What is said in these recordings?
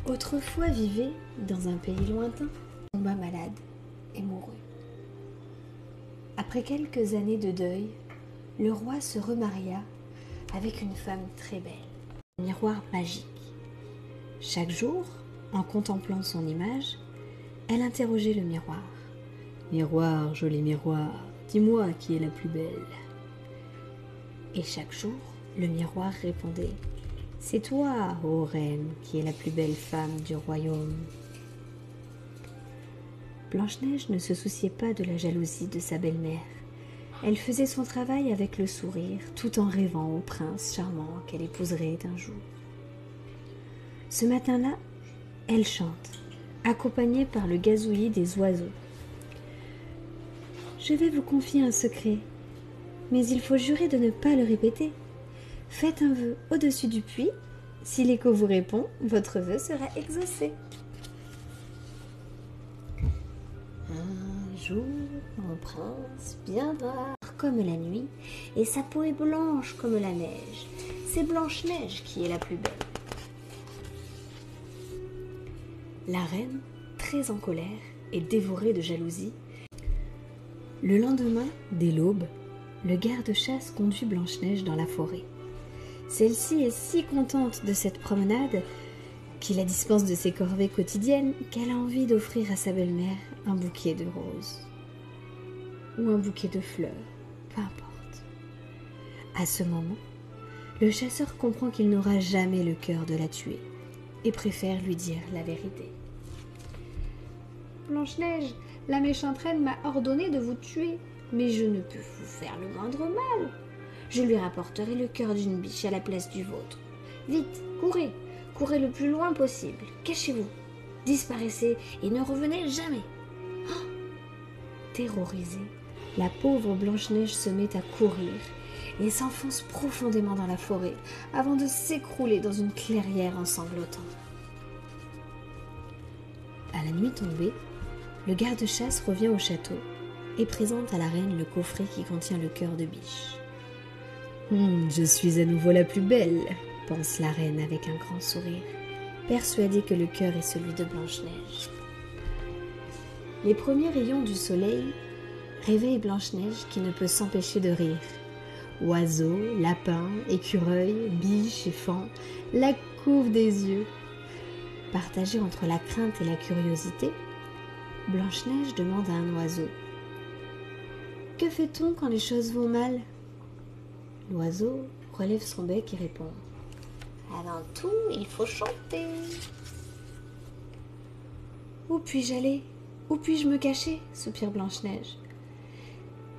Autrefois vivait, dans un pays lointain, tomba malade et mourut. Après quelques années de deuil, le roi se remaria avec une femme très belle, un miroir magique. Chaque jour, en contemplant son image, elle interrogeait le miroir. « Miroir, joli miroir, dis-moi qui est la plus belle. » Et chaque jour, le miroir répondait « C'est toi, ô reine, qui est la plus belle femme du royaume. » Blanche-Neige ne se souciait pas de la jalousie de sa belle-mère. Elle faisait son travail avec le sourire, tout en rêvant au prince charmant qu'elle épouserait un jour. Ce matin-là, elle chante, accompagnée par le gazouillis des oiseaux. « Je vais vous confier un secret, mais il faut jurer de ne pas le répéter. Faites un vœu au-dessus du puits. Si l'écho vous répond, votre vœu sera exaucé. » Un jour, mon prince viendra comme la nuit, et sa peau est blanche comme la neige. C'est Blanche-Neige qui est la plus belle. La reine, très en colère et dévorée de jalousie, le lendemain, dès l'aube, le garde-chasse conduit Blanche-Neige dans la forêt. Celle-ci est si contente de cette promenade qu'il la dispense de ses corvées quotidiennes qu'elle a envie d'offrir à sa belle-mère un bouquet de roses ou un bouquet de fleurs, peu importe. À ce moment, le chasseur comprend qu'il n'aura jamais le cœur de la tuer et préfère lui dire la vérité. « Blanche-Neige, la méchante reine m'a ordonné de vous tuer, mais je ne peux vous faire le moindre mal. Je lui rapporterai le cœur d'une biche à la place du vôtre. Vite, courez, courez le plus loin possible, cachez-vous, disparaissez et ne revenez jamais. » Terrorisée, la pauvre Blanche-Neige se met à courir et s'enfonce profondément dans la forêt avant de s'écrouler dans une clairière en sanglotant. À la nuit tombée, le garde-chasse revient au château et présente à la reine le coffret qui contient le cœur de biche. « Je suis à nouveau la plus belle », pense la reine avec un grand sourire, persuadée que le cœur est celui de Blanche-Neige. Les premiers rayons du soleil réveillent Blanche-Neige qui ne peut s'empêcher de rire. Oiseaux, lapins, écureuils, biches et faons la couvrent des yeux. Partagée entre la crainte et la curiosité, Blanche-Neige demande à un oiseau « Que fait-on quand les choses vont mal ?» L'oiseau relève son bec et répond « Avant tout, il faut chanter. » « Où puis-je aller ? Où puis-je me cacher ?» soupire Blanche-Neige.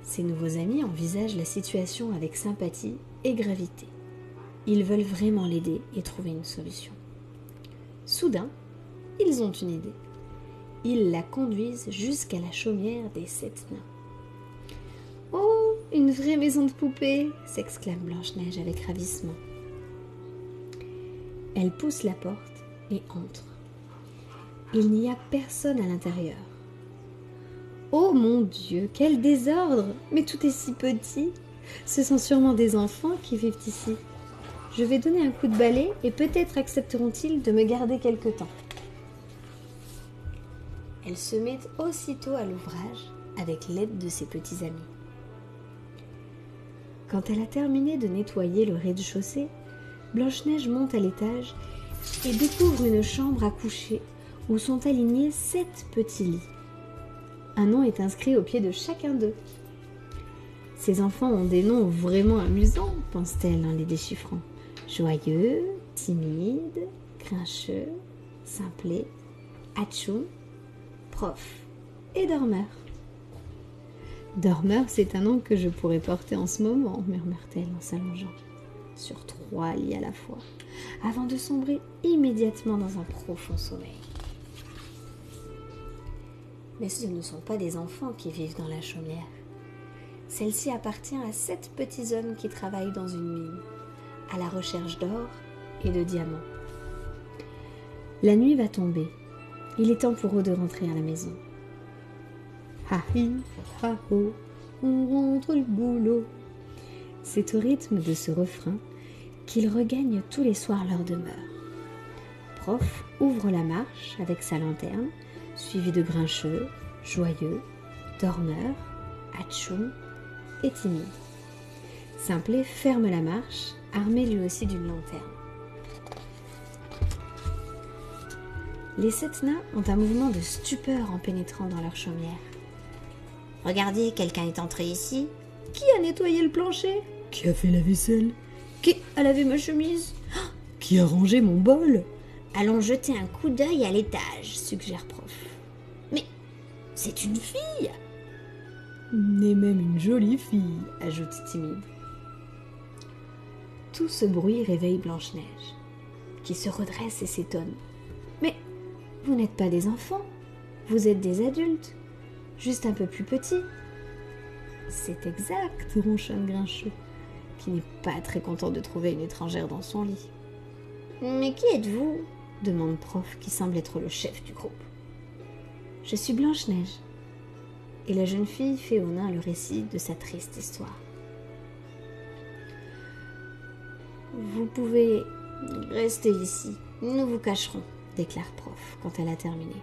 Ses nouveaux amis envisagent la situation avec sympathie et gravité. Ils veulent vraiment l'aider et trouver une solution. Soudain, ils ont une idée. Ils la conduisent jusqu'à la chaumière des 7 nains. « Oh, une vraie maison de poupée !» s'exclame Blanche-Neige avec ravissement. Elle pousse la porte et entre. Il n'y a personne à l'intérieur. « Oh mon Dieu, quel désordre! Mais tout est si petit! Ce sont sûrement des enfants qui vivent ici. Je vais donner un coup de balai et peut-être accepteront-ils de me garder quelque temps. » Elle se met aussitôt à l'ouvrage avec l'aide de ses petits amis. Quand elle a terminé de nettoyer le rez-de-chaussée, Blanche-Neige monte à l'étage et découvre une chambre à coucher où sont alignés 7 petits lits. Un nom est inscrit au pied de chacun d'eux. Ces enfants ont des noms vraiment amusants, pense-t-elle en les déchiffrant. Joyeux, timide, grincheux, simplet, atchoum, prof et dormeur. Dormeur, c'est un nom que je pourrais porter en ce moment, murmure-t-elle en s'allongeant sur 3 lits à la fois, avant de sombrer immédiatement dans un profond sommeil. Mais ce ne sont pas des enfants qui vivent dans la chaumière. Celle-ci appartient à 7 petits hommes qui travaillent dans une mine, à la recherche d'or et de diamants. La nuit va tomber. Il est temps pour eux de rentrer à la maison. Ha-hi, ha-ho, on rentre du boulot. C'est au rythme de ce refrain qu'ils regagnent tous les soirs leur demeure. Prof ouvre la marche avec sa lanterne, suivi de Grincheux, Joyeux, Dormeur, Atchoum et Timide. Simplet ferme la marche, armé lui aussi d'une lanterne. Les 7 nains ont un mouvement de stupeur en pénétrant dans leur chaumière. « Regardez, quelqu'un est entré ici. »« Qui a nettoyé le plancher ? » ?»« Qui a fait la vaisselle ? » ?»« Qui a lavé ma chemise ? » ?»« Qui a rangé mon bol ? » ?»« Allons jeter un coup d'œil à l'étage, » suggère Prof. « Mais c'est une fille !»« Et même une jolie fille, » ajoute Timide. Tout ce bruit réveille Blanche-Neige, qui se redresse et s'étonne. « Mais vous n'êtes pas des enfants, vous êtes des adultes, juste un peu plus petits. »« C'est exact, » ronchonne Grincheux, qui n'est pas très content de trouver une étrangère dans son lit. « Mais qui êtes-vous » demande Prof, qui semble être le chef du groupe. « Je suis Blanche-Neige. » Et la jeune fille fait au nain le récit de sa triste histoire. « Vous pouvez rester ici, nous vous cacherons, » déclare Prof quand elle a terminé.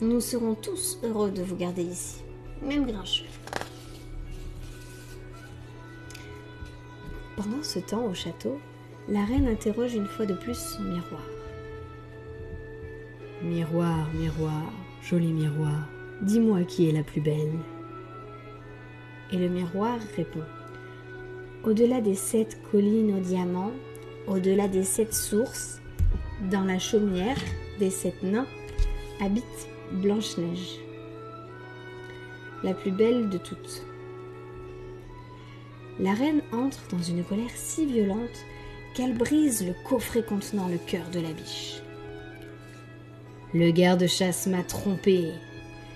Nous serons tous heureux de vous garder ici, même Grincheux. Pendant ce temps, au château, la reine interroge une fois de plus son miroir. « Miroir, miroir, joli miroir, dis-moi qui est la plus belle. » Et le miroir répond. Au-delà des 7 collines aux diamants, au-delà des 7 sources, dans la chaumière des 7 nains, habite Blanche-Neige, la plus belle de toutes. La reine entre dans une colère si violente qu'elle brise le coffret contenant le cœur de la biche. « Le garde-chasse m'a trompée.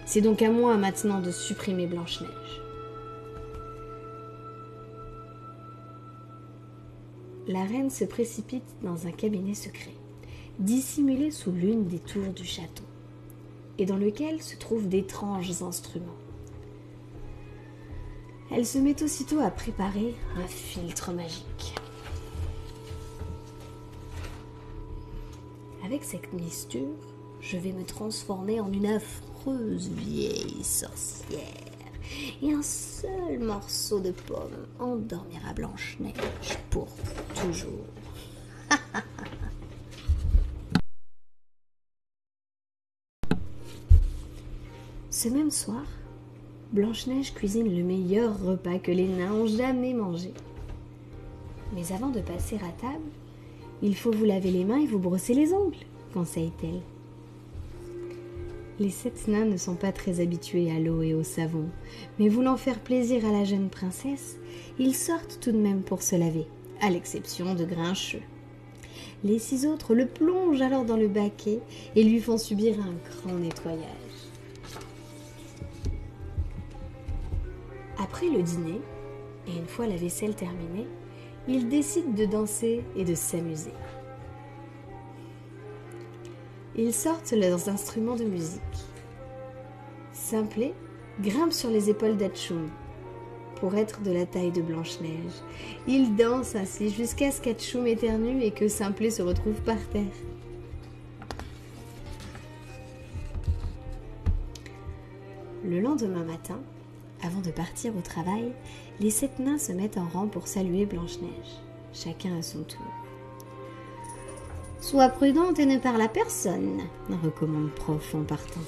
C'est donc à moi maintenant de supprimer Blanche-Neige. » La reine se précipite dans un cabinet secret, dissimulé sous l'une des tours du château, et dans lequel se trouvent d'étranges instruments. Elle se met aussitôt à préparer un filtre magique. Avec cette mixture, je vais me transformer en une affreuse vieille sorcière, et un seul morceau de pomme endormira Blanche-Neige pour toujours. Ce même soir, Blanche-Neige cuisine le meilleur repas que les nains ont jamais mangé. Mais avant de passer à table, il faut vous laver les mains et vous brosser les ongles, conseille-t-elle. Les 7 nains ne sont pas très habitués à l'eau et au savon, mais voulant faire plaisir à la jeune princesse, ils sortent tout de même pour se laver, à l'exception de Grincheux. Les 6 autres le plongent alors dans le baquet et lui font subir un grand nettoyage. Après le dîner, et une fois la vaisselle terminée, ils décident de danser et de s'amuser. Ils sortent leurs instruments de musique. Simplet grimpe sur les épaules d'Atchoum pour être de la taille de Blanche-Neige. Ils dansent ainsi jusqu'à ce qu'Atchoum éternue et que Simplet se retrouve par terre. Le lendemain matin, avant de partir au travail, les 7 nains se mettent en rang pour saluer Blanche-Neige, chacun à son tour. « Sois prudente et ne parle à personne », recommande Prof en partant.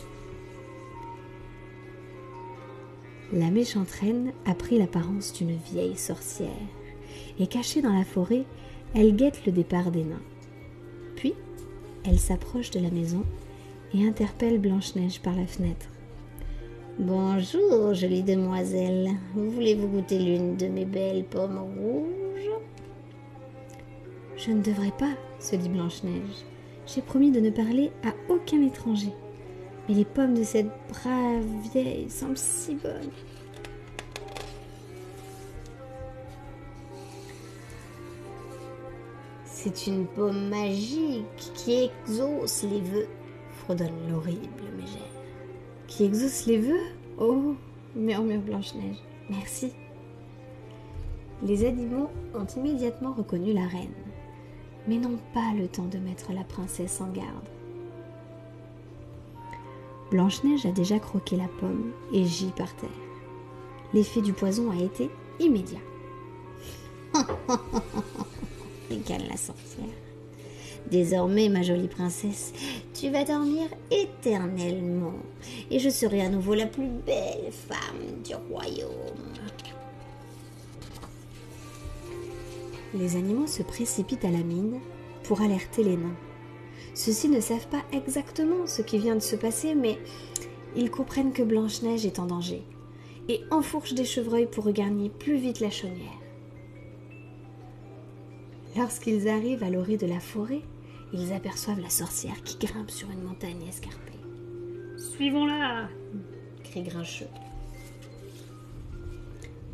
La méchante reine a pris l'apparence d'une vieille sorcière, et cachée dans la forêt, elle guette le départ des nains. Puis, elle s'approche de la maison et interpelle Blanche-Neige par la fenêtre. « Bonjour, jolie demoiselle. Voulez-vous goûter l'une de mes belles pommes rouges ?»« Je ne devrais pas, » se dit Blanche-Neige. « J'ai promis de ne parler à aucun étranger. Mais les pommes de cette brave vieille semblent si bonnes. » « C'est une pomme magique qui exauce les vœux, » fredonne l'horrible mégère. « Qui exauce les vœux ? Oh !» murmure Blanche-Neige. « Merci. » Les animaux ont immédiatement reconnu la reine. mais n'ont pas le temps de mettre la princesse en garde. Blanche-Neige a déjà croqué la pomme et gît par terre. L'effet du poison a été immédiat. Ricane la sorcière. Désormais, ma jolie princesse, tu vas dormir éternellement et je serai à nouveau la plus belle femme du royaume. Les animaux se précipitent à la mine pour alerter les nains. Ceux-ci ne savent pas exactement ce qui vient de se passer, mais ils comprennent que Blanche-Neige est en danger et enfourchent des chevreuils pour regagner plus vite la chaumière. Lorsqu'ils arrivent à l'orée de la forêt, ils aperçoivent la sorcière qui grimpe sur une montagne escarpée. « Suivons-la !» crie Grincheux.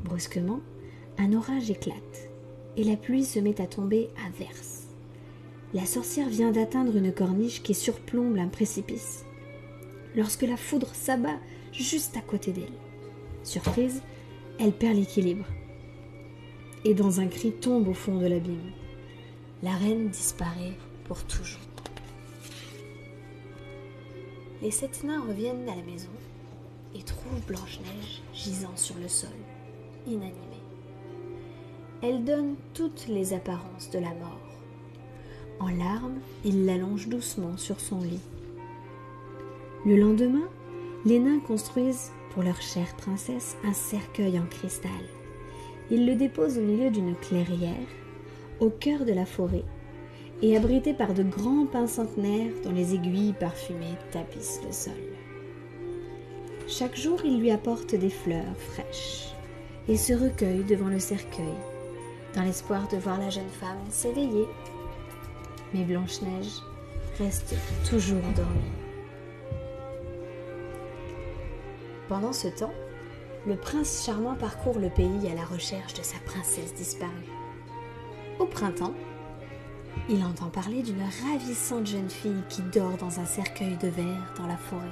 Brusquement, un orage éclate et la pluie se met à tomber à verse. La sorcière vient d'atteindre une corniche qui surplombe un précipice, lorsque la foudre s'abat juste à côté d'elle. Surprise, elle perd l'équilibre et dans un cri tombe au fond de l'abîme. La reine disparaît pour toujours. Les 7 nains reviennent à la maison et trouvent Blanche-Neige gisant sur le sol, inanimée. Elle donne toutes les apparences de la mort. En larmes, ils l'allongent doucement sur son lit. Le lendemain, les nains construisent pour leur chère princesse un cercueil en cristal. Ils le déposent au milieu d'une clairière, au cœur de la forêt, et abrité par de grands pins centenaires dont les aiguilles parfumées tapissent le sol. Chaque jour, ils lui apportent des fleurs fraîches et se recueillent devant le cercueil, dans l'espoir de voir la jeune femme s'éveiller. Mais Blanche-Neige reste toujours endormie. Pendant ce temps, le prince charmant parcourt le pays à la recherche de sa princesse disparue. Au printemps, il entend parler d'une ravissante jeune fille qui dort dans un cercueil de verre dans la forêt.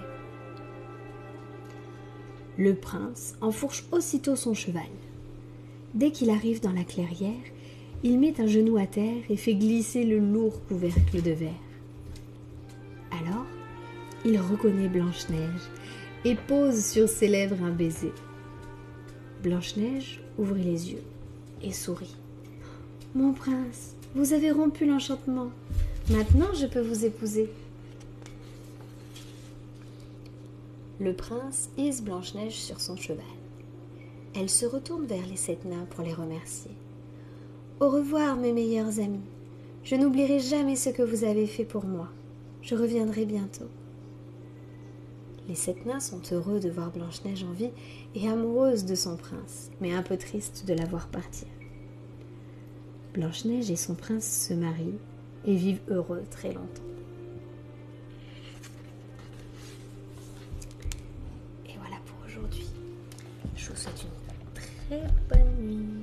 Le prince enfourche aussitôt son cheval. Dès qu'il arrive dans la clairière, il met un genou à terre et fait glisser le lourd couvercle de verre. Alors, il reconnaît Blanche-Neige et pose sur ses lèvres un baiser. Blanche-Neige ouvre les yeux et sourit. « Mon prince, vous avez rompu l'enchantement. Maintenant, je peux vous épouser. » Le prince hisse Blanche-Neige sur son cheval. Elle se retourne vers les 7 nains pour les remercier. « Au revoir, mes meilleurs amis. Je n'oublierai jamais ce que vous avez fait pour moi. Je reviendrai bientôt. » Les 7 nains sont heureux de voir Blanche-Neige en vie et amoureuse de son prince, mais un peu tristes de la voir partir. Blanche-Neige et son prince se marient et vivent heureux très longtemps. Et voilà pour aujourd'hui. Je vous souhaite une très bonne nuit.